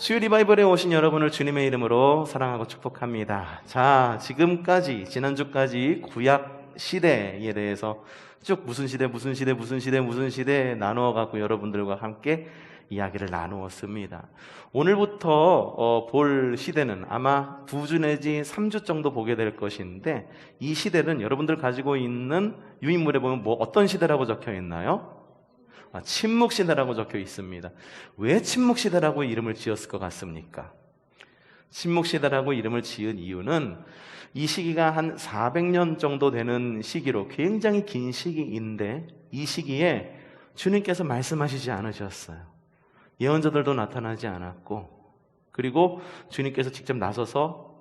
수요 리바이벌에 오신 여러분을 주님의 이름으로 사랑하고 축복합니다. 자, 지금까지 지난주까지 구약 시대에 대해서 쭉 무슨 시대 나누어 갖고 여러분들과 함께 이야기를 나누었습니다. 오늘부터 볼 시대는 아마 2주 내지 3주 정도 보게 될 것인데, 이 시대는 여러분들 가지고 있는 유인물에 보면 어떤 시대라고 적혀 있나요? 침묵시대라고 적혀 있습니다. 왜 침묵시대라고 이름을 지었을 것 같습니까? 침묵시대라고 이름을 지은 이유는 이 시기가 한 400년 정도 되는 시기로 굉장히 긴 시기인데, 이 시기에 주님께서 말씀하시지 않으셨어요. 예언자들도 나타나지 않았고, 그리고 주님께서 직접 나서서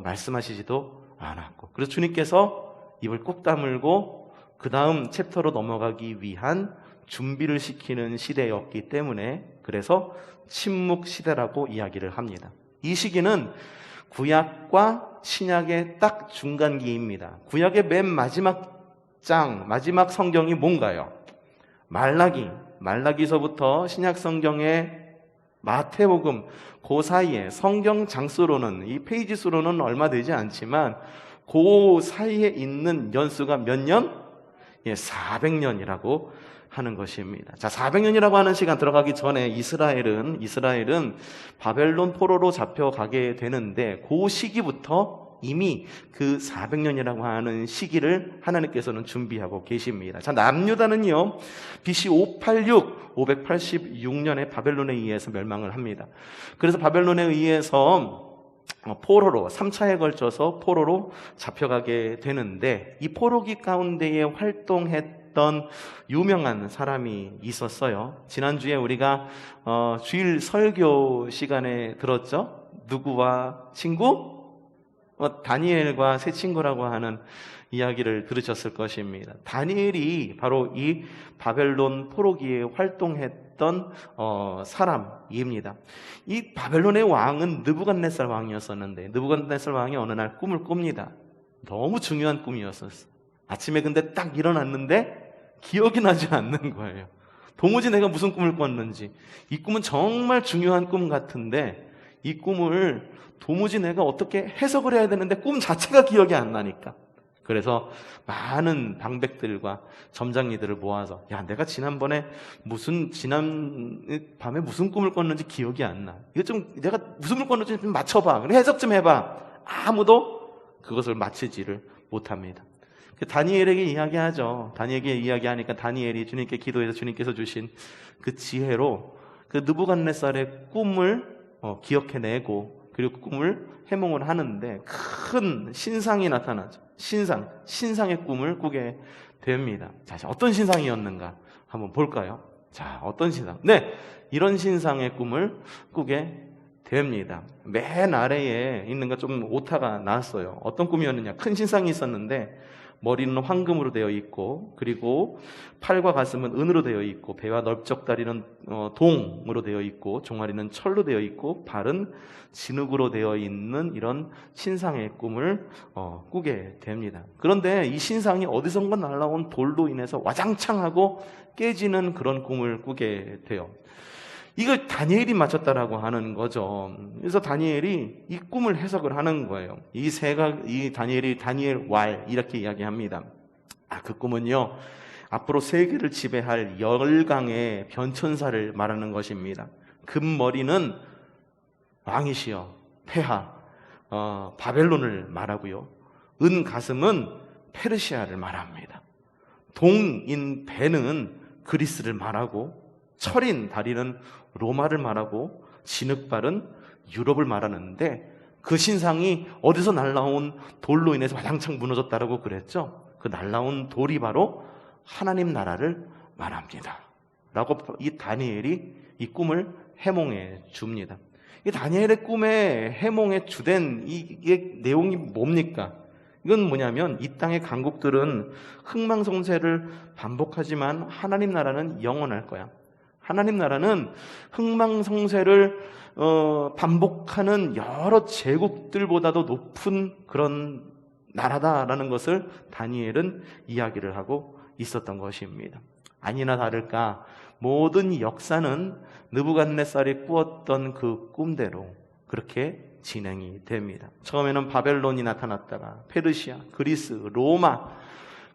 말씀하시지도 않았고, 그래서 주님께서 입을 꾹 다물고 그 다음 챕터로 넘어가기 위한 준비를 시키는 시대였기 때문에, 그래서 침묵시대라고 이야기를 합니다. 이 시기는 구약과 신약의 딱 중간기입니다. 구약의 맨 마지막 마지막 성경이 뭔가요? 말라기서부터 신약 성경의 마태복음, 그 사이에 성경 장수로는, 이 페이지 수로는 얼마 되지 않지만 그 사이에 있는 연수가 몇 년? 400년이라고 하는 것입니다. 자, 400년이라고 하는 시간 들어가기 전에 이스라엘은 바벨론 포로로 잡혀가게 되는데, 그 시기부터 이미 그 400년이라고 하는 시기를 하나님께서는 준비하고 계십니다. 자, 남유다는요, BC 586년에 바벨론에 의해서 멸망을 합니다. 그래서 바벨론에 의해서 포로로 3차에 걸쳐서 포로로 잡혀가게 되는데, 이 포로기 가운데에 활동했던 유명한 사람이 있었어요. 지난주에 우리가 주일 설교 시간에 들었죠? 누구와 친구? 다니엘과 새 친구라고 하는 이야기를 들으셨을 것입니다. 다니엘이 바로 이 바벨론 포로기에 활동했던 사람입니다. 이 바벨론의 왕은 느부갓네살 왕이었었는데, 느부갓네살 왕이 어느 날 꿈을 꿉니다. 너무 중요한 꿈이었었어요. 아침에 근데 딱 일어났는데 기억이 나지 않는 거예요. 도무지 내가 무슨 꿈을 꿨는지. 이 꿈은 정말 중요한 꿈 같은데, 이 꿈을 도무지 내가 어떻게 해석을 해야 되는데 꿈 자체가 기억이 안 나니까, 그래서 많은 방백들과 점장이들을 모아서, 야, 내가 지난 밤에 무슨 꿈을 꿨는지 기억이 안 나. 이거 좀 내가 무슨 꿈을 꿨는지 좀 맞춰봐. 그래, 해석 좀 해봐. 아무도 그것을 맞히지를 못합니다. 다니엘에게 이야기하죠. 다니엘에게 이야기하니까 다니엘이 주님께 기도해서 주님께서 주신 그 지혜로 그 느부갓네살의 꿈을 기억해내고, 그리고 그 꿈을 해몽을 하는데 큰 신상이 나타나죠. 신상의 꿈을 꾸게 됩니다. 자, 어떤 신상이었는가 한번 볼까요? 자, 어떤 신상? 네, 이런 신상의 꿈을 꾸게 됩니다. 맨 아래에 있는 거 좀 오타가 났어요. 어떤 꿈이었느냐? 큰 신상이 있었는데 머리는 황금으로 되어 있고, 그리고 팔과 가슴은 은으로 되어 있고, 배와 넓적다리는 동으로 되어 있고, 종아리는 철로 되어 있고, 발은 진흙으로 되어 있는 이런 신상의 꿈을 꾸게 됩니다. 그런데 이 신상이 어디선가 날라온 돌로 인해서 와장창하고 깨지는 그런 꿈을 꾸게 돼요. 이걸 다니엘이 맞췄다라고 하는 거죠. 그래서 다니엘이 이 꿈을 해석을 하는 거예요. 이 다니엘이 다니엘 왈 이렇게 이야기합니다. 그 꿈은요, 앞으로 세계를 지배할 열강의 변천사를 말하는 것입니다. 금머리는 왕이시여 폐하 바벨론을 말하고요, 은 가슴은 페르시아를 말합니다. 동인 배는 그리스를 말하고, 철인 다리는 로마를 말하고, 진흙발은 유럽을 말하는데, 그 신상이 어디서 날라온 돌로 인해서 와장창 무너졌다라고 그랬죠. 그 날라온 돌이 바로 하나님 나라를 말합니다 라고 이 다니엘이 이 꿈을 해몽해 줍니다. 이 다니엘의 꿈의 해몽의 주된 이게 내용이 뭡니까? 이건 뭐냐면, 이 땅의 강국들은 흥망성쇠를 반복하지만 하나님 나라는 영원할 거야. 하나님 나라는 흥망성쇠를 반복하는 여러 제국들보다도 높은 그런 나라다라는 것을 다니엘은 이야기를 하고 있었던 것입니다. 아니나 다를까 모든 역사는 느부갓네살이 꾸었던 그 꿈대로 그렇게 진행이 됩니다. 처음에는 바벨론이 나타났다가 페르시아, 그리스, 로마,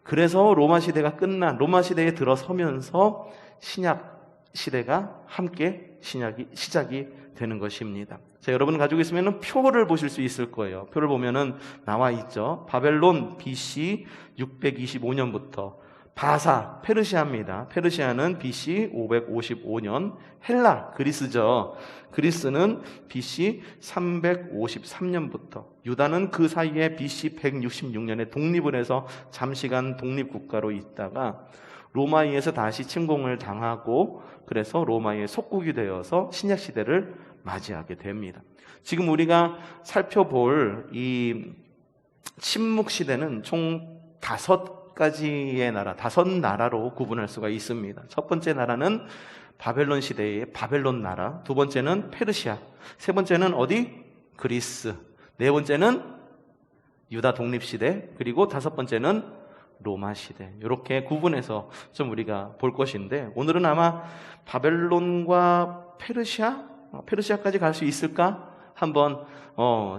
그래서 로마 시대가 끝난 로마 시대에 들어서면서 신약 시대가 함께 시작이 되는 것입니다. 자, 여러분 가지고 있으면 표를 보실 수 있을 거예요. 표를 보면은 나와 있죠. 바벨론 BC 625년부터 바사, 페르시아입니다. 페르시아는 BC 555년, 헬라, 그리스죠. 그리스는 BC 353년부터, 유다는 그 사이에 BC 166년에 독립을 해서 잠시간 독립국가로 있다가 로마에서 다시 침공을 당하고 그래서 로마의 속국이 되어서 신약시대를 맞이하게 됩니다. 지금 우리가 살펴볼 이 침묵시대는 총 5가지의 나라, 5나라로 구분할 수가 있습니다. 첫 번째 나라는 바벨론 시대의 바벨론 나라, 두 번째는 페르시아, 세 번째는 어디? 그리스, 네 번째는 유다 독립시대, 그리고 다섯 번째는 로마 시대. 이렇게 구분해서 좀 우리가 볼 것인데, 오늘은 아마 바벨론과 페르시아까지 갈 수 있을까? 한번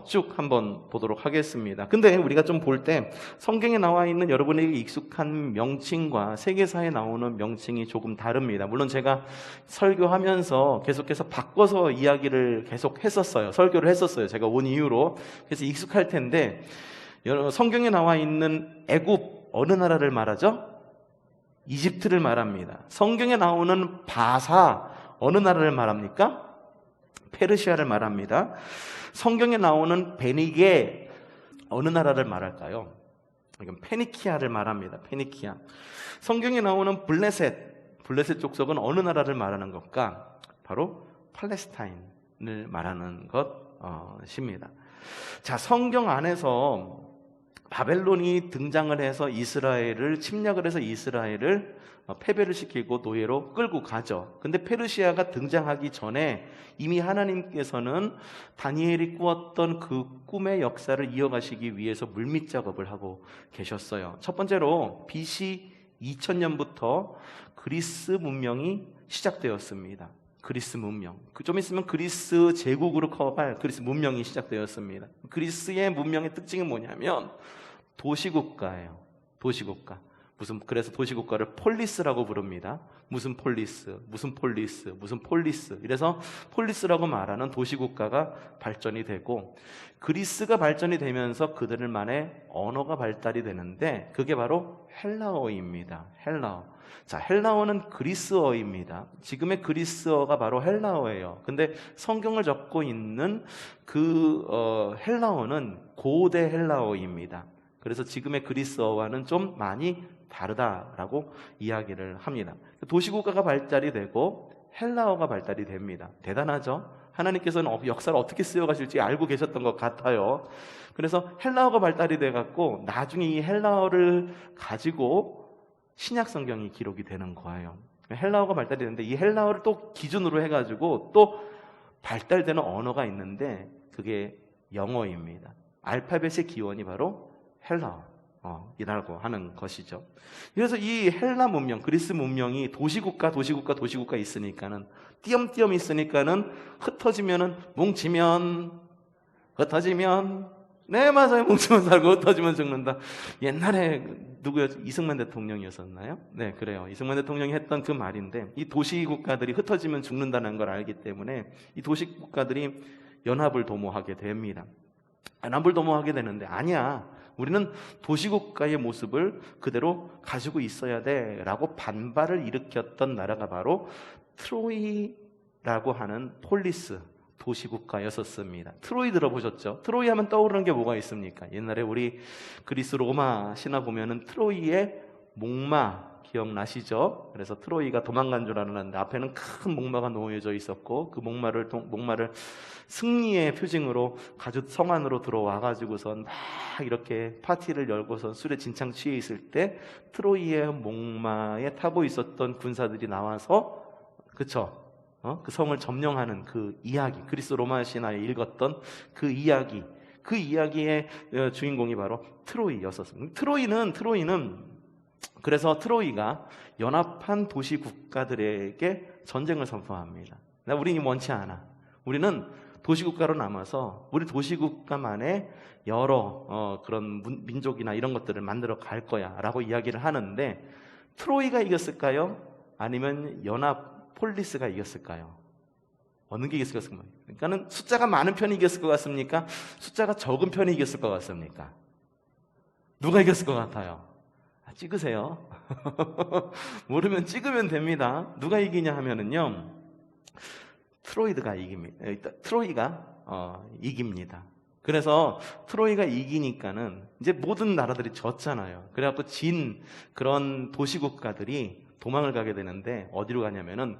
쭉 한번 보도록 하겠습니다. 근데 우리가 좀 볼 때 성경에 나와 있는 여러분에게 익숙한 명칭과 세계사에 나오는 명칭이 조금 다릅니다. 물론 제가 설교하면서 계속해서 바꿔서 이야기를 계속 했었어요. 설교를 했었어요. 제가 온 이후로. 그래서 익숙할 텐데, 성경에 나와 있는 애굽 어느 나라를 말하죠? 이집트를 말합니다. 성경에 나오는 바사 어느 나라를 말합니까? 페르시아를 말합니다. 성경에 나오는 베니게 어느 나라를 말할까요? 이건 페니키아를 말합니다. 페니키아. 성경에 나오는 블레셋 족속은 어느 나라를 말하는 것일까? 바로 팔레스타인을 말하는 것입니다. 자, 성경 안에서 바벨론이 등장을 해서 이스라엘을 침략을 해서 이스라엘을 패배를 시키고 노예로 끌고 가죠. 근데 페르시아가 등장하기 전에 이미 하나님께서는 다니엘이 꾸었던 그 꿈의 역사를 이어가시기 위해서 물밑 작업을 하고 계셨어요. 첫 번째로 BC 2000년부터 그리스 문명이 시작되었습니다. 그리스 문명. 좀 있으면 그리스 제국으로 커갈 그리스 문명이 시작되었습니다. 그리스의 문명의 특징은 뭐냐면 도시국가예요. 도시국가. 그래서 도시국가를 폴리스라고 부릅니다. 무슨 폴리스. 이래서 폴리스라고 말하는 도시국가가 발전이 되고, 그리스가 발전이 되면서 그들만의 언어가 발달이 되는데, 그게 바로 헬라어입니다. 헬라어. 자, 헬라어는 그리스어입니다. 지금의 그리스어가 바로 헬라어예요. 근데 성경을 적고 있는 그 헬라어는 고대 헬라어입니다. 그래서 지금의 그리스어와는 좀 많이 다르다라고 이야기를 합니다. 도시국가가 발달이 되고 헬라어가 발달이 됩니다. 대단하죠? 하나님께서는 역사를 어떻게 쓰여가실지 알고 계셨던 것 같아요. 그래서 헬라어가 발달이 돼갖고 나중에 이 헬라어를 가지고 신약 성경이 기록이 되는 거예요. 헬라어가 발달이 되는데 이 헬라어를 또 기준으로 해가지고 또 발달되는 언어가 있는데 그게 영어입니다. 알파벳의 기원이 바로 헬라어이라고 하는 것이죠. 그래서 이 헬라 문명, 그리스 문명이 도시국가 있으니까는 띄엄띄엄 있으니까는 흩어지면은 뭉치면 흩어지면 네 맞아요. 뭉치면 살고 흩어지면 죽는다. 옛날에 누구였죠? 이승만 대통령이었었나요? 네 그래요. 이승만 대통령이 했던 그 말인데 이 도시국가들이 흩어지면 죽는다는 걸 알기 때문에 이 도시국가들이 연합을 도모하게 됩니다. 연합을 도모하게 되는데 아니야. 우리는 도시국가의 모습을 그대로 가지고 있어야 돼 라고 반발을 일으켰던 나라가 바로 트로이라고 하는 폴리스 도시국가였었습니다. 트로이 들어보셨죠? 트로이 하면 떠오르는 게 뭐가 있습니까? 옛날에 우리 그리스 로마 신화 보면은 트로이의 목마 기억나시죠? 그래서 트로이가 도망간 줄 알았는데 앞에는 큰 목마가 놓여져 있었고 그 목마를 승리의 표징으로 가죽 성 안으로 들어와가지고선 막 이렇게 파티를 열고선 술에 진창 취해 있을 때 트로이의 목마에 타고 있었던 군사들이 나와서 그쵸? 그 성을 점령하는 그 이야기, 그리스 로마 신화에 읽었던 그 이야기의 주인공이 바로 트로이였었습니다. 트로이는 그래서 트로이가 연합한 도시 국가들에게 전쟁을 선포합니다. 우리는 원치 않아. 우리는 도시국가로 남아서 우리 도시국가만의 여러 그런 민족이나 이런 것들을 만들어 갈 거야 라고 이야기를 하는데, 트로이가 이겼을까요? 아니면 연합 폴리스가 이겼을까요? 어느 게 이겼을 것 같습니까? 그러니까는 숫자가 많은 편이 이겼을 것 같습니까? 숫자가 적은 편이 이겼을 것 같습니까? 누가 이겼을 것 같아요? 찍으세요. 모르면 찍으면 됩니다. 누가 이기냐 하면은요, 트로이가 이깁니다. 그래서 트로이가 이기니까는 이제 모든 나라들이 졌잖아요. 그래갖고 진 그런 도시국가들이 도망을 가게 되는데, 어디로 가냐면은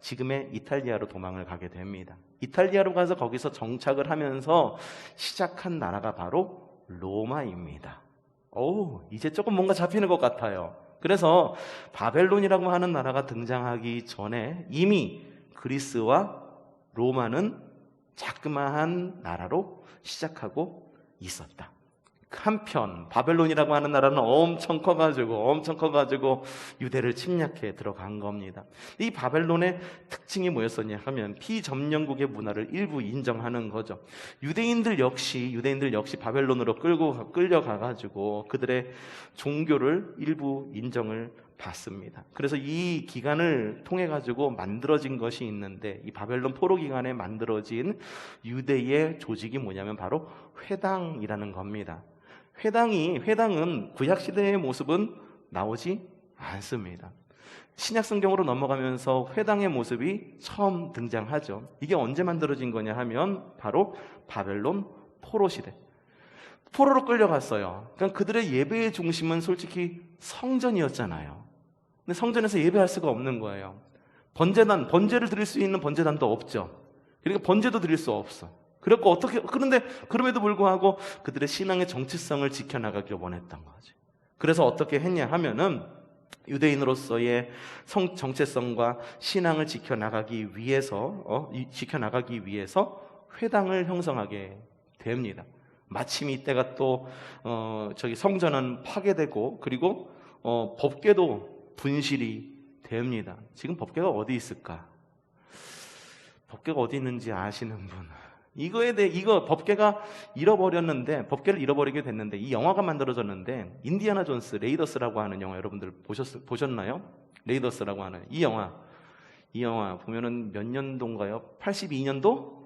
지금의 이탈리아로 도망을 가게 됩니다. 이탈리아로 가서 거기서 정착을 하면서 시작한 나라가 바로 로마입니다. 이제 조금 뭔가 잡히는 것 같아요. 그래서 바벨론이라고 하는 나라가 등장하기 전에 이미 그리스와 로마는 자그마한 나라로 시작하고 있었다. 한편 바벨론이라고 하는 나라는 엄청 커가지고 유대를 침략해 들어간 겁니다. 이 바벨론의 특징이 뭐였었냐 하면 피점령국의 문화를 일부 인정하는 거죠. 유대인들 역시 바벨론으로 끌려가가지고 그들의 종교를 일부 인정을 받습니다. 그래서 이 기간을 통해 가지고 만들어진 것이 있는데, 이 바벨론 포로 기간에 만들어진 유대의 조직이 뭐냐면 바로 회당이라는 겁니다. 회당은 구약 시대의 모습은 나오지 않습니다. 신약 성경으로 넘어가면서 회당의 모습이 처음 등장하죠. 이게 언제 만들어진 거냐 하면 바로 바벨론 포로 시대. 포로로 끌려갔어요. 그러니까 그들의 예배의 중심은 솔직히 성전이었잖아요. 근데 성전에서 예배할 수가 없는 거예요. 번제를 드릴 수 있는 번제단도 없죠. 그러니까 번제도 드릴 수 없어. 그런데 그럼에도 불구하고 그들의 신앙의 정체성을 지켜나가길 원했던 거지. 그래서 어떻게 했냐 하면은 유대인으로서의 정체성과 신앙을 지켜나가기 위해서 회당을 형성하게 됩니다. 마침 이때가 또 성전은 파괴되고, 그리고 법궤도 분실이 됩니다. 지금 법궤가 어디 있을까? 법궤가 어디 있는지 아시는 분? 법궤가 법궤를 잃어버리게 됐는데, 이 영화가 만들어졌는데, 인디아나 존스 레이더스라고 하는 영화 여러분들 보셨나요? 레이더스라고 하는 이 영화 보면은 몇 년도인가요? 82년도?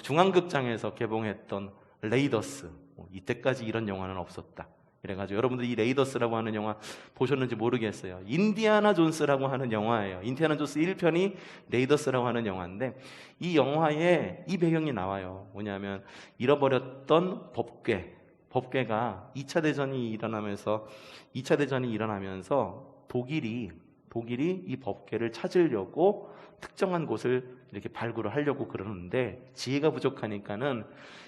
중앙극장에서 개봉했던 레이더스. 이때까지 이런 영화는 없었다. 그래가지고 여러분들 이 레이더스라고 하는 영화 보셨는지 모르겠어요. 인디아나 존스라고 하는 영화예요. 인디아나 존스 1편이 레이더스라고 하는 영화인데, 이 영화에 이 배경이 나와요. 뭐냐면 잃어버렸던 법궤가 2차 대전이 일어나면서 독일이 이 법궤를 찾으려고 특정한 곳을 이렇게 발굴을 하려고 그러는데, 지혜가 부족하니까는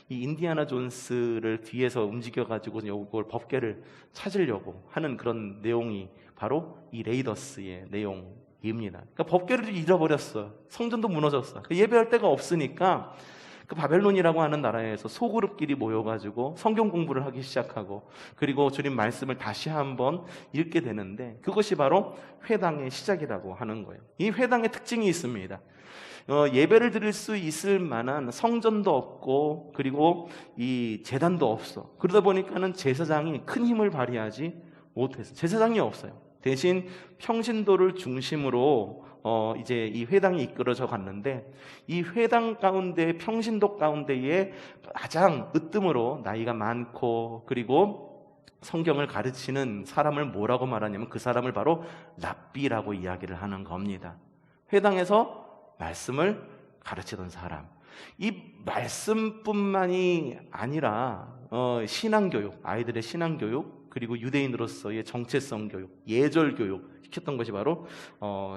이 인디아나 존스를 뒤에서 움직여가지고 이걸 법궤를 찾으려고 하는 그런 내용이 바로 이 레이더스의 내용입니다. 그러니까 법궤를 잃어버렸어. 성전도 무너졌어. 예배할 데가 없으니까 그 바벨론이라고 하는 나라에서 소그룹끼리 모여가지고 성경 공부를 하기 시작하고, 그리고 주님 말씀을 다시 한번 읽게 되는데, 그것이 바로 회당의 시작이라고 하는 거예요. 이 회당의 특징이 있습니다. 예배를 드릴 수 있을 만한 성전도 없고, 그리고 이 제단도 없어. 그러다 보니까는 제사장이 큰 힘을 발휘하지 못해서 제사장이 없어요. 대신 평신도를 중심으로 이제 이 회당이 이끌어져 갔는데, 이 회당 가운데, 평신도 가운데에 가장 으뜸으로 나이가 많고, 그리고 성경을 가르치는 사람을 뭐라고 말하냐면 그 사람을 바로 랍비라고 이야기를 하는 겁니다. 회당에서 말씀을 가르치던 사람. 이 말씀뿐만이 아니라 신앙교육, 아이들의 신앙교육, 그리고 유대인으로서의 정체성 교육, 예절 교육 시켰던 것이 바로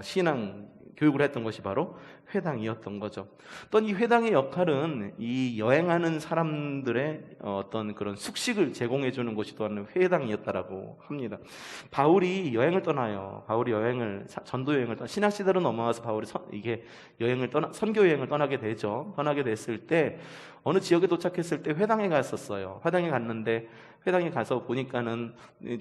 신앙 교육을 했던 것이 바로 회당이었던 거죠. 또 이 회당의 역할은 이 여행하는 사람들의 어떤 그런 숙식을 제공해 주는 것이 또한 회당이었다라고 합니다. 바울이 여행을 떠나요. 전도 여행을 신학 시대로 넘어와서 바울이 선교 여행을 떠나게 되죠. 떠나게 됐을 때 어느 지역에 도착했을 때 회당에 갔었어요. 회당에 갔는데 회당에 가서 보니까는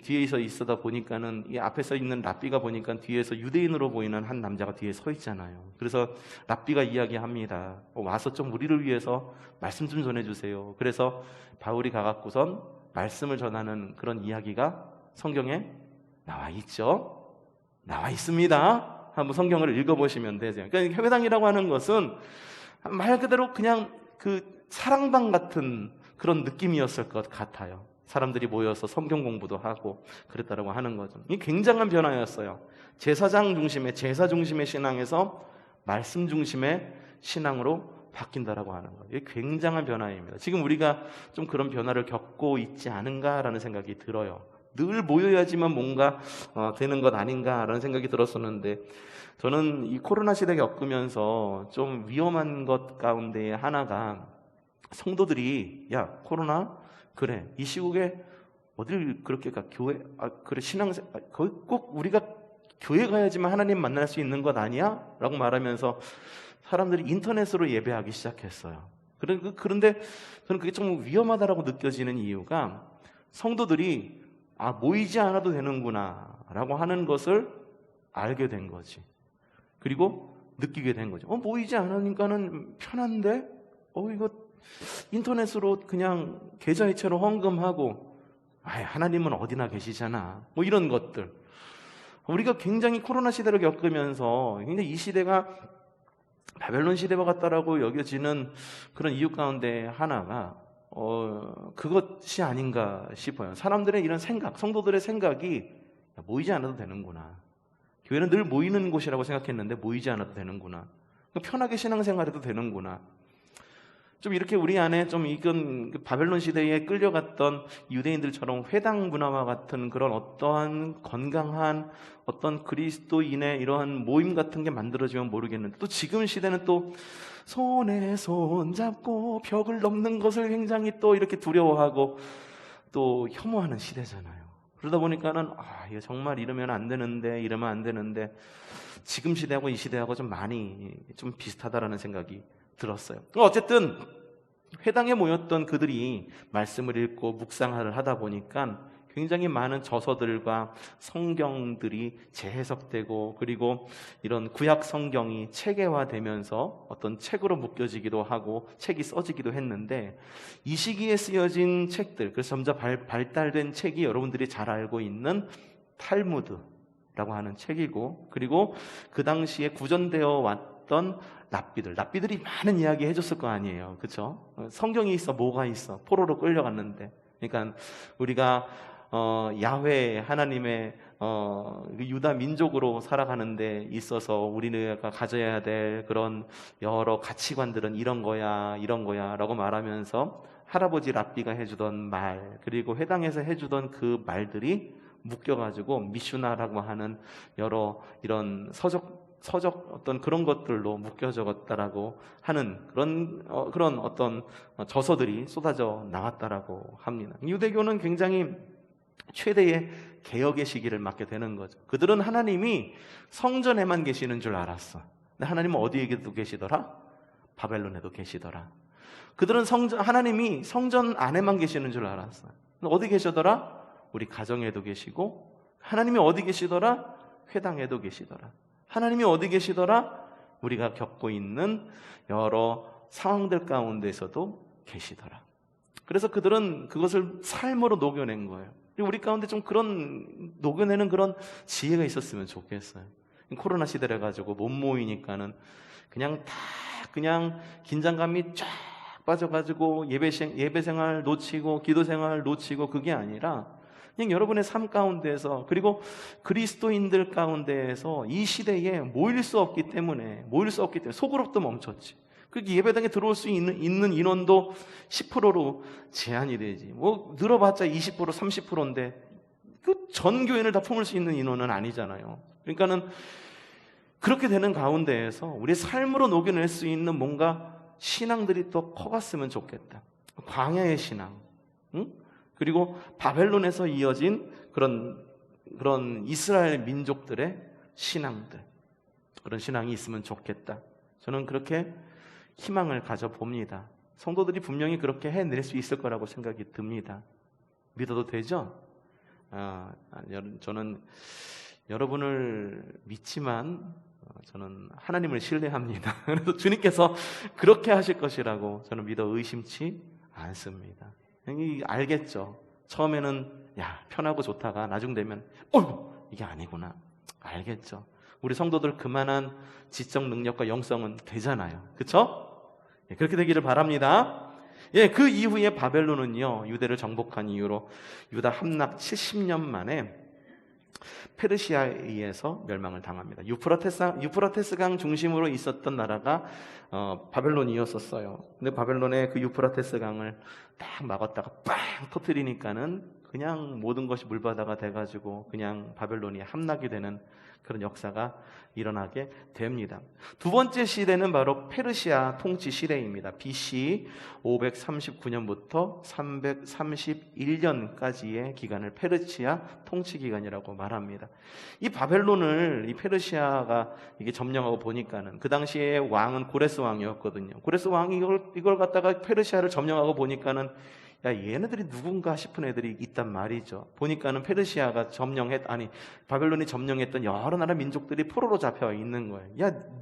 뒤에서 있어다 보니까는 이 앞에 서 있는 랍비가 보니까 뒤에서 유대인으로 보이는 한 남자가 뒤에 서 있잖아요. 그래서 랍비가 이야기합니다. 와서 좀 우리를 위해서 말씀 좀 전해주세요. 그래서 바울이 가갖고선 말씀을 전하는 그런 이야기가 성경에 나와 있죠. 나와 있습니다. 한번 성경을 읽어보시면 되죠. 그러니까 회당이라고 하는 것은 말 그대로 그냥 그 사랑방 같은 그런 느낌이었을 것 같아요. 사람들이 모여서 성경 공부도 하고 그랬다라고 하는 거죠. 이 굉장한 변화였어요. 제사장 중심의 제사 중심의 신앙에서 말씀 중심의 신앙으로 바뀐다라고 하는 거예요. 이게 굉장한 변화입니다. 지금 우리가 좀 그런 변화를 겪고 있지 않은가라는 생각이 들어요. 늘 모여야지만 뭔가 되는 것 아닌가라는 생각이 들었었는데, 저는 이 코로나 시대 겪으면서 좀 위험한 것 가운데 하나가, 성도들이 야 코로나 그래 이 시국에 어딜 그렇게 가, 교회 그래 신앙생 거기 꼭 우리가 교회 가야지만 하나님 만날 수 있는 것 아니야? 라고 말하면서 사람들이 인터넷으로 예배하기 시작했어요. 그런데 저는 그게 좀 위험하다라고 느껴지는 이유가, 성도들이 모이지 않아도 되는구나 라고 하는 것을 알게 된 거지. 그리고 느끼게 된 거죠. 모이지 않으니까는 편한데 이거 인터넷으로 그냥 계좌이체로 헌금하고 하나님은 어디나 계시잖아, 뭐 이런 것들. 우리가 굉장히 코로나 시대를 겪으면서 굉장히 이 시대가 바벨론 시대와 같다라고 여겨지는 그런 이유 가운데 하나가 그것이 아닌가 싶어요. 사람들의 이런 생각, 성도들의 생각이 모이지 않아도 되는구나, 교회는 늘 모이는 곳이라고 생각했는데 모이지 않아도 되는구나, 편하게 신앙생활해도 되는구나. 좀 이렇게 우리 안에 좀 이건 바벨론 시대에 끌려갔던 유대인들처럼 회당 문화와 같은 그런 어떠한 건강한 어떤 그리스도인의 이러한 모임 같은 게 만들어지면 모르겠는데, 또 지금 시대는 또 손에 손 잡고 벽을 넘는 것을 굉장히 또 이렇게 두려워하고 또 혐오하는 시대잖아요. 그러다 보니까는 이거 정말 이러면 안 되는데, 이러면 안 되는데, 지금 시대하고 이 시대하고 좀 많이 좀 비슷하다라는 생각이 들었어요. 어쨌든 회당에 모였던 그들이 말씀을 읽고 묵상을 하다 보니까 굉장히 많은 저서들과 성경들이 재해석되고, 그리고 이런 구약 성경이 체계화되면서 어떤 책으로 묶여지기도 하고 책이 써지기도 했는데, 이 시기에 쓰여진 책들, 그래서 점점 발달된 책이 여러분들이 잘 알고 있는 탈무드라고 하는 책이고, 그리고 그 당시에 구전되어 왔던 랍비들이 많은 이야기 해줬을 거 아니에요. 그렇죠? 성경이 있어 뭐가 있어? 포로로 끌려갔는데. 그러니까 우리가 야훼 하나님의 유다 민족으로 살아가는 데 있어서 우리가 가져야 될 그런 여러 가치관들은 이런 거야 라고 말하면서 할아버지 랍비가 해주던 말, 그리고 회당에서 해주던 그 말들이 묶여가지고 미슈나라고 하는 여러 이런 서적 어떤 그런 것들로 묶여 적었다라고 하는 그런 어떤 저서들이 쏟아져 나왔다라고 합니다. 유대교는 굉장히 최대의 개혁의 시기를 맞게 되는 거죠. 그들은 하나님이 성전에만 계시는 줄 알았어. 근데 하나님은 어디에도 계시더라? 바벨론에도 계시더라. 그들은 하나님이 성전 안에만 계시는 줄 알았어. 근데 어디 계시더라? 우리 가정에도 계시고, 하나님이 어디 계시더라? 회당에도 계시더라. 하나님이 어디 계시더라? 우리가 겪고 있는 여러 상황들 가운데서도 계시더라. 그래서 그들은 그것을 삶으로 녹여낸 거예요. 우리 가운데 좀 그런 녹여내는 그런 지혜가 있었으면 좋겠어요. 코로나 시대래 가지고 못 모이니까는 그냥 긴장감이 쫙 빠져가지고 예배 생활 놓치고 기도 생활 놓치고, 그게 아니라 그냥 여러분의 삶 가운데에서, 그리고 그리스도인들 가운데에서 이 시대에 모일 수 없기 때문에 소그룹도 멈췄지. 그 예배당에 들어올 수 있는 인원도 10%로 제한이 되지. 뭐 늘어봤자 20% 30%인데 그 전 교인을 다 품을 수 있는 인원은 아니잖아요. 그러니까는 그렇게 되는 가운데에서 우리 삶으로 녹여낼 수 있는 뭔가 신앙들이 또 커갔으면 좋겠다. 광야의 신앙, 응? 그리고 바벨론에서 이어진 그런 이스라엘 민족들의 신앙들, 그런 신앙이 있으면 좋겠다. 저는 그렇게 희망을 가져봅니다. 성도들이 분명히 그렇게 해낼 수 있을 거라고 생각이 듭니다. 믿어도 되죠? 저는 여러분을 믿지만 저는 하나님을 신뢰합니다. 그래서 주님께서 그렇게 하실 것이라고 저는 믿어 의심치 않습니다. 알겠죠? 처음에는 편하고 좋다가 나중 되면 이게 아니구나. 알겠죠? 우리 성도들 그만한 지적 능력과 영성은 되잖아요. 그렇죠? 그렇게 되기를 바랍니다. 그 이후에 바벨론은요, 유대를 정복한 이후로 유다 함락 70년 만에 페르시아에 의해서 멸망을 당합니다. 유프라테스 강 중심으로 있었던 나라가 바벨론이었었어요. 근데 바벨론의 그 유프라테스 강을 딱 막았다가 빵 터뜨리니까는 그냥 모든 것이 물바다가 돼가지고 그냥 바벨론이 함락이 되는 그런 역사가 일어나게 됩니다. 두 번째 시대는 바로 페르시아 통치 시대입니다. BC 539년부터 331년까지의 기간을 페르시아 통치 기간이라고 말합니다. 이 바벨론을 이 페르시아가 이게 점령하고 보니까는 그 당시에 왕은 고레스 왕이었거든요. 고레스 왕이 이걸 갖다가 페르시아를 점령하고 보니까는 얘네들이 누군가 싶은 애들이 있단 말이죠. 보니까는 바벨론이 점령했던 여러 나라 민족들이 포로로 잡혀 있는 거예요.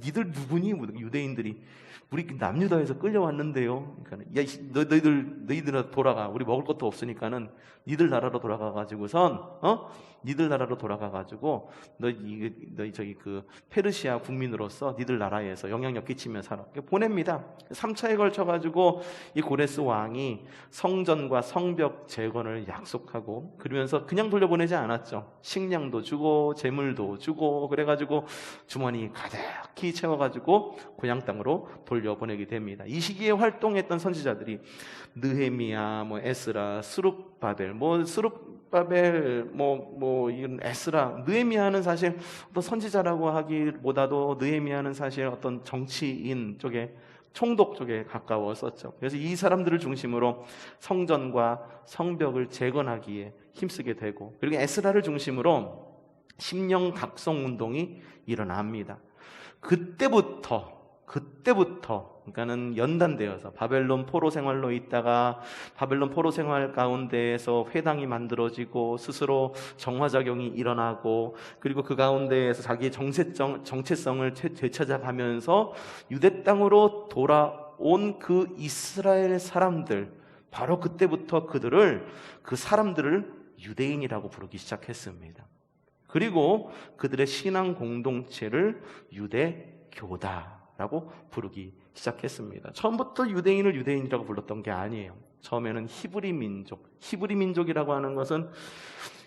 니들 누구니? 유대인들이 우리 남유다에서 끌려왔는데요. 그러니까 너희들 돌아가. 우리 먹을 것도 없으니까는 니들 나라로 돌아가가지고선 니들 나라로 돌아가가지고 너희 저기 그 페르시아 국민으로서 니들 나라에서 영향력 끼치며 살아. 보냅니다. 3차에 걸쳐가지고 이 고레스 왕이 성전과 성벽 재건을 약속하고 그러면서 그냥 돌려보내지 않았죠. 식량도 주고 재물도 주고 그래가지고 주머니 가득히 채워가지고 고향 땅으로 돌려보내게 됩니다. 이 시기에 활동했던 선지자들이 느헤미야, 에스라, 스룹바벨, 이런 에스라, 느헤미야는 사실 어떤 선지자라고 하기보다도 느헤미야는 사실 어떤 정치인 쪽에 총독 쪽에 가까웠었죠. 그래서 이 사람들을 중심으로 성전과 성벽을 재건하기에 힘쓰게 되고, 그리고 에스라를 중심으로 심령 각성 운동이 일어납니다. 그때부터 그러니까는 연단되어서 바벨론 포로 생활로 있다가 바벨론 포로 생활 가운데에서 회당이 만들어지고 스스로 정화작용이 일어나고 그리고 그 가운데에서 자기의 정체성을 되찾아가면서 유대 땅으로 돌아온 그 이스라엘 사람들, 바로 그때부터 그 사람들을 유대인이라고 부르기 시작했습니다. 그리고 그들의 신앙 공동체를 유대교다라고 부르기 시작했습니다. 처음부터 유대인을 유대인이라고 불렀던 게 아니에요. 처음에는 히브리 민족이라고 하는 것은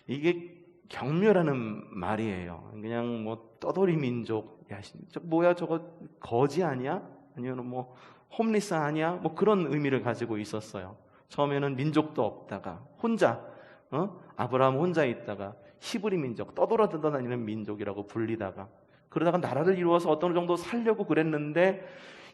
이게 경멸하는 말이에요. 그냥 떠돌이 민족, 저거 거지 아니야? 아니면 홈리스 아니야? 그런 의미를 가지고 있었어요. 처음에는 민족도 없다가 혼자 아브라함 혼자 있다가 히브리 민족, 떠돌아다니는 민족이라고 불리다가 그러다가 나라를 이루어서 어떤 정도 살려고 그랬는데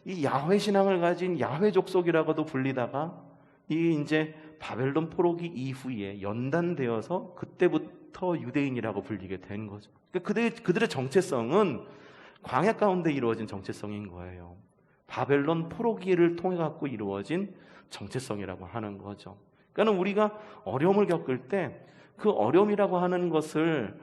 이 야훼 신앙을 가진 야훼 족속이라고도 불리다가 이 이제 바벨론 포로기 이후에 연단되어서 그때부터 유대인이라고 불리게 된 거죠. 그러니까 그들의 정체성은 광야 가운데 이루어진 정체성인 거예요. 바벨론 포로기를 통해 갖고 이루어진 정체성이라고 하는 거죠. 그러니까 우리가 어려움을 겪을 때 그 어려움이라고 하는 것을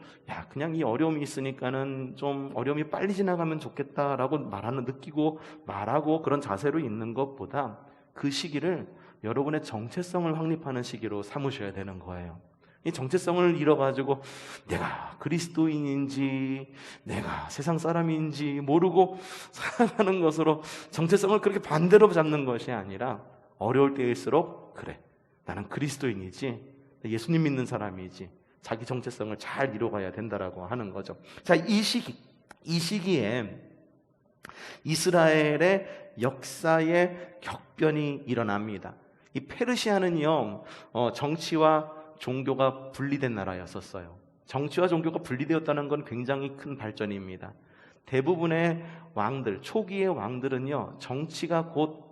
그냥 이 어려움이 있으니까는 좀 어려움이 빨리 지나가면 좋겠다라고 느끼고 말하고 그런 자세로 있는 것보다 그 시기를 여러분의 정체성을 확립하는 시기로 삼으셔야 되는 거예요. 이 정체성을 잃어가지고 내가 그리스도인인지 내가 세상 사람인지 모르고 살아가는 것으로 정체성을 그렇게 반대로 잡는 것이 아니라 어려울 때일수록 그래, 나는 그리스도인이지 예수님 믿는 사람이지 자기 정체성을 잘 이뤄가야 된다라고 하는 거죠. 자, 이 시기에 이스라엘의 역사의 격변이 일어납니다. 이 페르시아는요, 정치와 종교가 분리된 나라였었어요. 정치와 종교가 분리되었다는 건 굉장히 큰 발전입니다. 대부분의 왕들, 초기의 왕들은요, 정치가 곧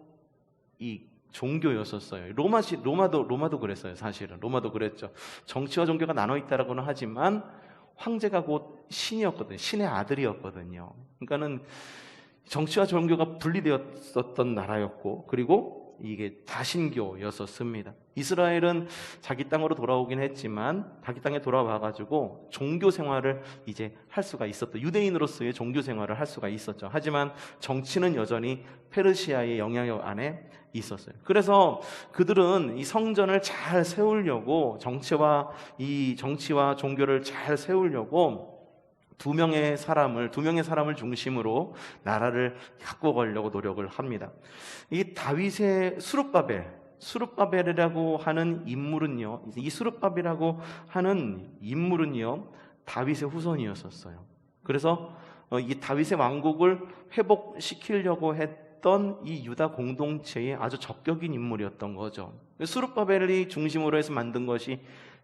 이 종교였었어요. 로마도 그랬어요. 사실은 로마도 그랬죠. 정치와 종교가 나눠 있다라고는 하지만 황제가 곧 신이었거든요. 신의 아들이었거든요. 그러니까는 정치와 종교가 분리되었었던 나라였고, 그리고 이게 다신교였었습니다. 이스라엘은 자기 땅으로 돌아오긴 했지만 자기 땅에 돌아와가지고 종교 생활을 이제 할 수가 있었던, 유대인으로서의 종교 생활을 할 수가 있었죠. 하지만 정치는 여전히 페르시아의 영향력 안에 있었어요. 그래서 그들은 이 성전을 잘 세우려고, 정치와 종교를 잘 세우려고 두 명의 사람을 중심으로 나라를 바꿔가려고 노력을 합니다. 이 다윗의 수룹바벨이라고 하는 인물은요, 이 수룹바벨이라고 하는 인물은요, 다윗의 후손이었었어요. 그래서 이 다윗의 왕국을 회복시키려고 했던 이 유다 공동체의 아주 적격인 인물이었던 거죠. 수룹바벨이 중심으로 해서 만든 것이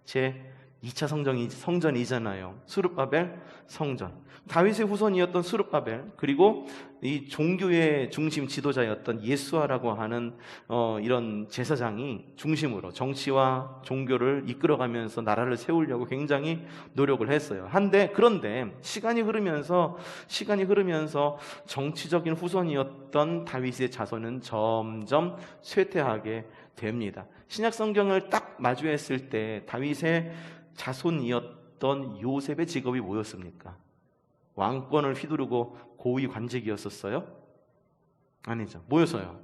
제 2차 성전이잖아요. 수룹바벨 성전. 다윗의 후손이었던 수룹바벨, 그리고 이 종교의 중심 지도자였던 예수아라고 하는 이런 제사장이 중심으로 정치와 종교를 이끌어가면서 나라를 세우려고 굉장히 노력을 했어요. 그런데 시간이 흐르면서 정치적인 후손이었던 다윗의 자손은 점점 쇠퇴하게 됩니다. 신약 성경을 딱 마주했을 때 다윗의 자손이었던 요셉의 직업이 뭐였습니까? 왕권을 휘두르고 고위 관직이었었어요? 아니죠. 뭐였어요?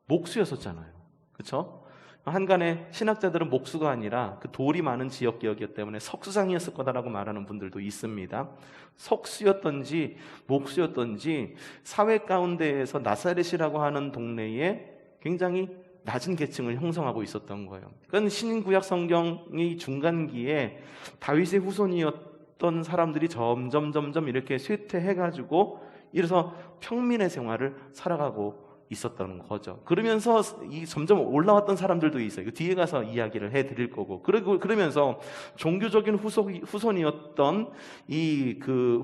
목수였었잖아요. 그렇죠? 한간에 신학자들은 목수가 아니라 그 돌이 많은 지역이었기 때문에 석수장이었을 거다라고 말하는 분들도 있습니다. 석수였던지 목수였던지 사회 가운데에서 나사렛이라고 하는 동네에 굉장히 낮은 계층을 형성하고 있었던 거예요. 그건 신구약 성경의 중간기에 다윗의 후손이었던 사람들이 점점 이렇게 쇠퇴해가지고 이래서 평민의 생활을 살아가고 있었던 거죠. 그러면서 점점 올라왔던 사람들도 있어요. 뒤에 가서 이야기를 해드릴 거고. 그러면서 종교적인 후손이었던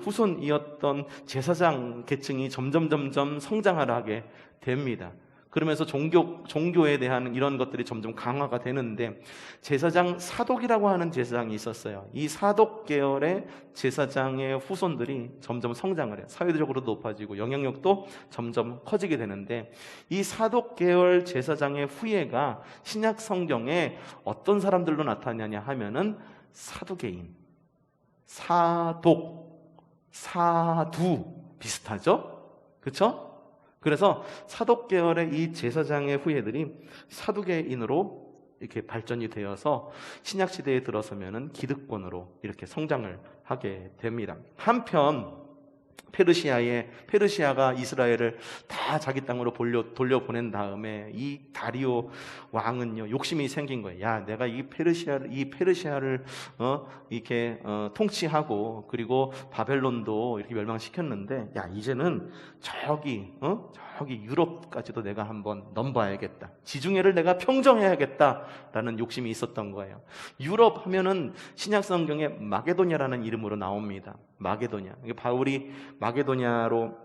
후손이었던 제사장 계층이 점점 성장을 하게 됩니다. 그러면서 종교에 대한 이런 것들이 점점 강화가 되는데, 제사장 사독이라고 하는 제사장이 있었어요. 이 사독 계열의 제사장의 후손들이 점점 성장을 해요. 사회적으로 높아지고 영향력도 점점 커지게 되는데, 이 사독 계열 제사장의 후예가 신약 성경에 어떤 사람들로 나타나냐 하면은 사두개인, 사두 비슷하죠? 그렇죠? 그래서 사독 계열의 이 제사장의 후예들이 사두개인으로 이렇게 발전이 되어서 신약 시대에 들어서면은 기득권으로 이렇게 성장을 하게 됩니다. 한편 페르시아가 이스라엘을 다 자기 땅으로 돌려보낸 다음에 이 다리오 왕은요, 욕심이 생긴 거예요. 야, 내가 이 페르시아를 이렇게 통치하고, 그리고 바벨론도 이렇게 멸망시켰는데, 야, 이제는 저기 유럽까지도 내가 한번 넘봐야겠다. 지중해를 내가 평정해야겠다라는 욕심이 있었던 거예요. 유럽 하면은 신약 성경에 마게도냐라는 이름으로 나옵니다. 마게도냐. 바울이 마게도냐로,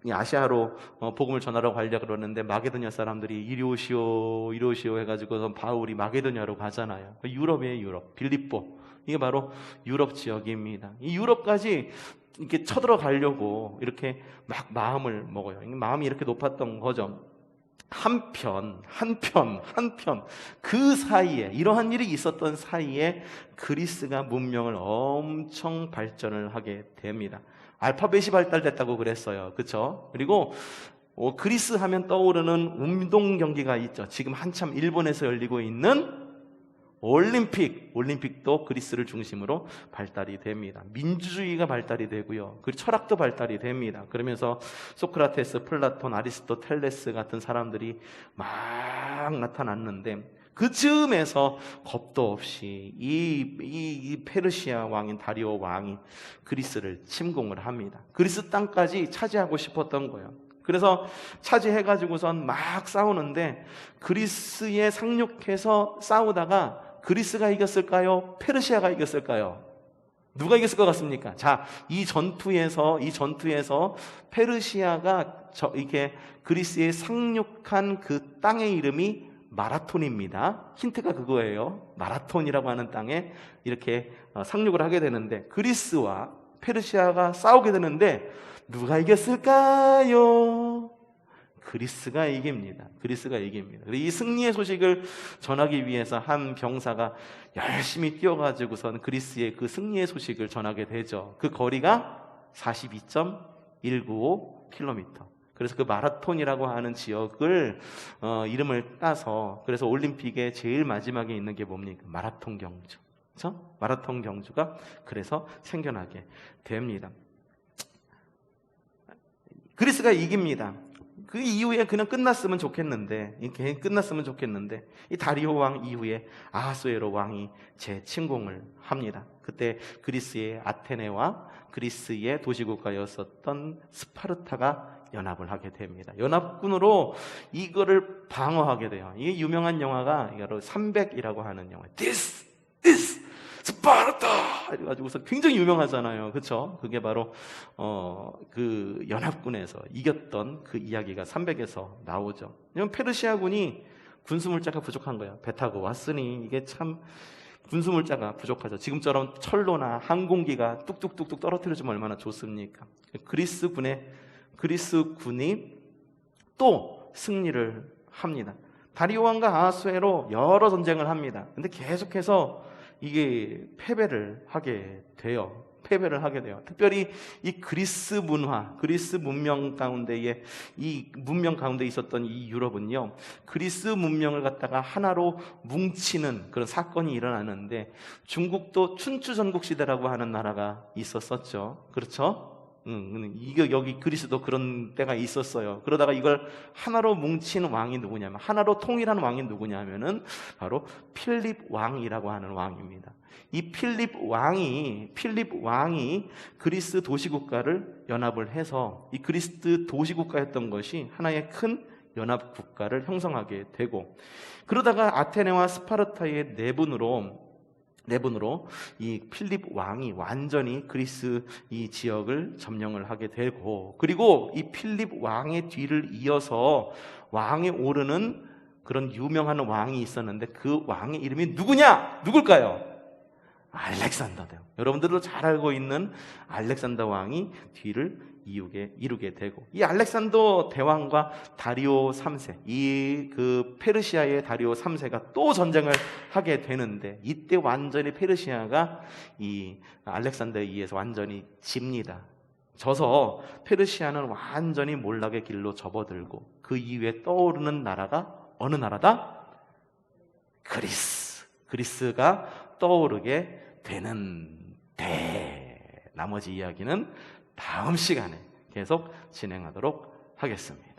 아시아로 복음을 전하러 가려고 그러는데, 마게도냐 사람들이 이리 오시오 해가지고 바울이 마게도냐로 가잖아요. 유럽이에요, 유럽. 빌립보. 이게 바로 유럽 지역입니다. 이 유럽까지 이렇게 쳐들어가려고 이렇게 막 마음을 먹어요. 마음이 이렇게 높았던 거죠. 한편 그 사이에, 이러한 일이 있었던 사이에 그리스가 문명을 엄청 발전을 하게 됩니다. 알파벳이 발달됐다고 그랬어요. 그렇죠? 그리고 그리스 하면 떠오르는 운동 경기가 있죠. 지금 한참 일본에서 열리고 있는 올림픽도 그리스를 중심으로 발달이 됩니다. 민주주의가 발달이 되고요. 그리고 철학도 발달이 됩니다. 그러면서 소크라테스, 플라톤, 아리스토텔레스 같은 사람들이 막 나타났는데, 그 즈음에서 겁도 없이 이 페르시아 왕인 다리오 왕이 그리스를 침공을 합니다. 그리스 땅까지 차지하고 싶었던 거예요. 그래서 차지해가지고선 막 싸우는데, 그리스에 상륙해서 싸우다가 그리스가 이겼을까요? 페르시아가 이겼을까요? 누가 이겼을 것 같습니까? 자, 이 전투에서 페르시아가 이렇게 그리스에 상륙한 그 땅의 이름이 마라톤입니다. 힌트가 그거예요. 마라톤이라고 하는 땅에 이렇게 상륙을 하게 되는데, 그리스와 페르시아가 싸우게 되는데 누가 이겼을까요? 그리스가 이깁니다. 그리스가 이깁니다. 이 승리의 소식을 전하기 위해서 한 병사가 열심히 뛰어가지고선 그리스의 그 승리의 소식을 전하게 되죠. 그 거리가 42.195km. 그래서 그 마라톤이라고 하는 지역을 이름을 따서, 그래서 올림픽의 제일 마지막에 있는 게 뭡니까? 마라톤 경주. 그렇죠? 마라톤 경주가 그래서 생겨나게 됩니다. 그리스가 이깁니다. 그 이후에 그냥 끝났으면 좋겠는데, 이렇게 끝났으면 좋겠는데, 이 다리오 왕 이후에 아하수에로 왕이 재침공을 합니다. 그때 그리스의 아테네와 그리스의 도시국가였었던 스파르타가 연합을 하게 됩니다. 연합군으로 이거를 방어하게 돼요. 이게 유명한 영화가 바로 300이라고 하는 영화. This is 스파르타! 이래가지고서 굉장히 유명하잖아요. 그쵸? 그게 바로, 그 연합군에서 이겼던 그 이야기가 300에서 나오죠. 왜냐면 페르시아군이 군수물자가 부족한 거예요. 배 타고 왔으니 이게 참 군수물자가 부족하죠. 지금처럼 철로나 항공기가 뚝뚝뚝뚝 떨어뜨려주면 얼마나 좋습니까? 그리스군이 또 승리를 합니다. 다리오 왕과 아하수에로 여러 전쟁을 합니다. 근데 계속해서 이게 패배를 하게 돼요. 특별히 이 그리스 문화, 그리스 문명 가운데에, 이 문명 가운데 있었던 이 유럽은요, 그리스 문명을 갖다가 하나로 뭉치는 그런 사건이 일어나는데, 중국도 춘추 전국시대라고 하는 나라가 있었었죠. 그렇죠? 이게 여기 그리스도 그런 때가 있었어요. 그러다가 이걸 하나로 뭉친 왕이 누구냐면, 하나로 통일한 왕이 누구냐면은 바로 필립 왕이라고 하는 왕입니다. 이 필립 왕이 그리스 도시국가를 연합을 해서, 이 그리스 도시국가였던 것이 하나의 큰 연합국가를 형성하게 되고, 그러다가 아테네와 스파르타의 내분으로 이 필립 왕이 완전히 그리스 이 지역을 점령을 하게 되고, 그리고 이 필립 왕의 뒤를 이어서 왕에 오르는 그런 유명한 왕이 있었는데, 그 왕의 이름이 누굴까요? 알렉산더예요. 여러분들도 잘 알고 있는 알렉산더 왕이 뒤를 이루게 되고, 이 알렉산더 대왕과 다리오 3세, 이 그 페르시아의 다리오 3세가 또 전쟁을 하게 되는데, 이때 완전히 페르시아가 이 알렉산더에 의해서 완전히 집니다. 져서 페르시아는 완전히 몰락의 길로 접어들고, 그 이후에 떠오르는 나라가 어느 나라다? 그리스가 떠오르게 되는데, 나머지 이야기는 다음 시간에 계속 진행하도록 하겠습니다.